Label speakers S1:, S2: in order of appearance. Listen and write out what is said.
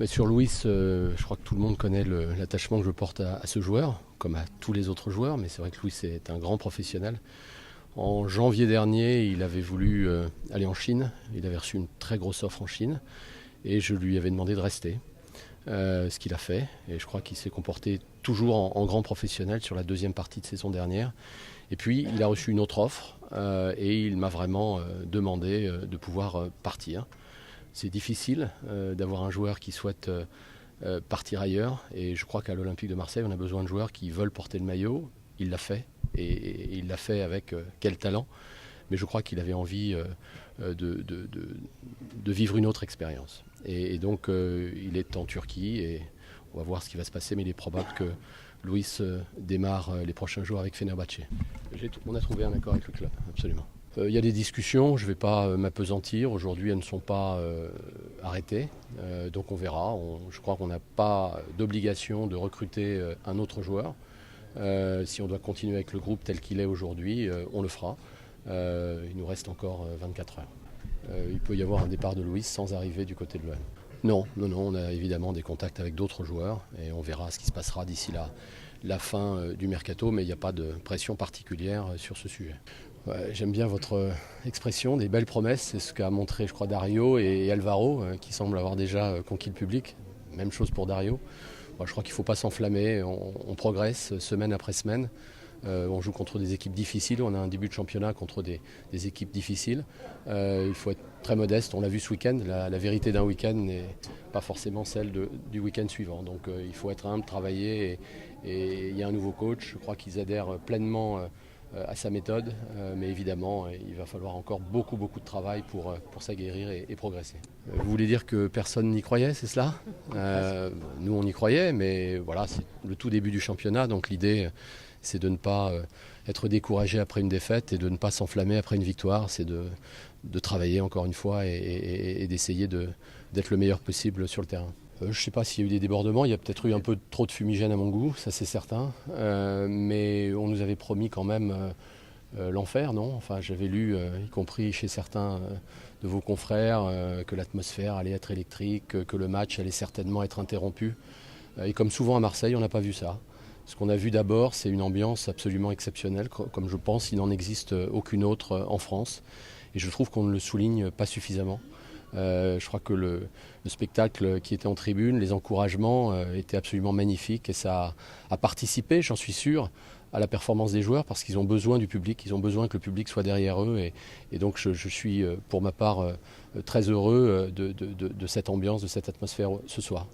S1: Mais sur Luis, je crois que tout le monde connaît l'attachement que je porte à ce joueur, comme à tous les autres joueurs, mais c'est vrai que Luis est un grand professionnel. En janvier dernier, il avait voulu aller en Chine, il avait reçu une très grosse offre en Chine, et je lui avais demandé de rester, ce qu'il a fait, et je crois qu'il s'est comporté toujours en grand professionnel sur la deuxième partie de saison dernière. Et puis, il a reçu une autre offre, et il m'a vraiment demandé de pouvoir partir. C'est difficile d'avoir un joueur qui souhaite partir ailleurs, et je crois qu'à l'Olympique de Marseille, on a besoin de joueurs qui veulent porter le maillot. Il l'a fait, et il l'a fait avec quel talent. Mais je crois qu'il avait envie de vivre une autre expérience. Et donc, il est en Turquie, et on va voir ce qui va se passer, mais il est probable que Luis démarre les prochains jours avec Fenerbahçe. On a trouvé un accord avec le club, absolument. Il y a des discussions, je ne vais pas m'appesantir. Aujourd'hui, elles ne sont pas arrêtées, donc on verra. Je crois qu'on n'a pas d'obligation de recruter un autre joueur. Si on doit continuer avec le groupe tel qu'il est aujourd'hui, on le fera. Il nous reste encore 24 heures. Il peut y avoir un départ de Luis sans arriver du côté de l'OM. Non, on a évidemment des contacts avec d'autres joueurs et on verra ce qui se passera d'ici la fin du mercato, mais il n'y a pas de pression particulière sur ce sujet. Ouais, j'aime bien votre expression, des belles promesses, c'est ce qu'a montré je crois Dario et Alvaro qui semblent avoir déjà conquis le public. Même chose pour Dario. Moi, je crois qu'il ne faut pas s'enflammer, on progresse semaine après semaine. On joue contre des équipes difficiles, on a un début de championnat contre des équipes difficiles. Il faut être très modeste, on l'a vu ce week-end, la vérité d'un week-end n'est pas forcément celle du week-end suivant. Donc il faut être humble, travailler et il y a un nouveau coach, je crois qu'ils adhèrent pleinement à sa méthode, mais évidemment il va falloir encore beaucoup de travail pour s'aguerrir et progresser. Vous voulez dire que personne n'y croyait, c'est cela? Nous on y croyait, mais voilà, c'est le tout début du championnat, donc l'idée c'est de ne pas être découragé après une défaite et de ne pas s'enflammer après une victoire, c'est de travailler encore une fois et d'essayer d'être le meilleur possible sur le terrain. Je ne sais pas s'il y a eu des débordements, il y a peut-être eu un peu trop de fumigène à mon goût, ça c'est certain, mais on nous avait promis quand même l'enfer, non? Enfin, j'avais lu, y compris chez certains de vos confrères, que l'atmosphère allait être électrique, que le match allait certainement être interrompu. Et comme souvent à Marseille, on n'a pas vu ça. Ce qu'on a vu d'abord, c'est une ambiance absolument exceptionnelle, comme je pense il n'en existe aucune autre en France. Et je trouve qu'on ne le souligne pas suffisamment. Je crois que le spectacle qui était en tribune, les encouragements étaient absolument magnifiques et ça a participé, j'en suis sûr, à la performance des joueurs parce qu'ils ont besoin du public, ils ont besoin que le public soit derrière eux et donc je suis pour ma part très heureux de cette ambiance, de cette atmosphère ce soir.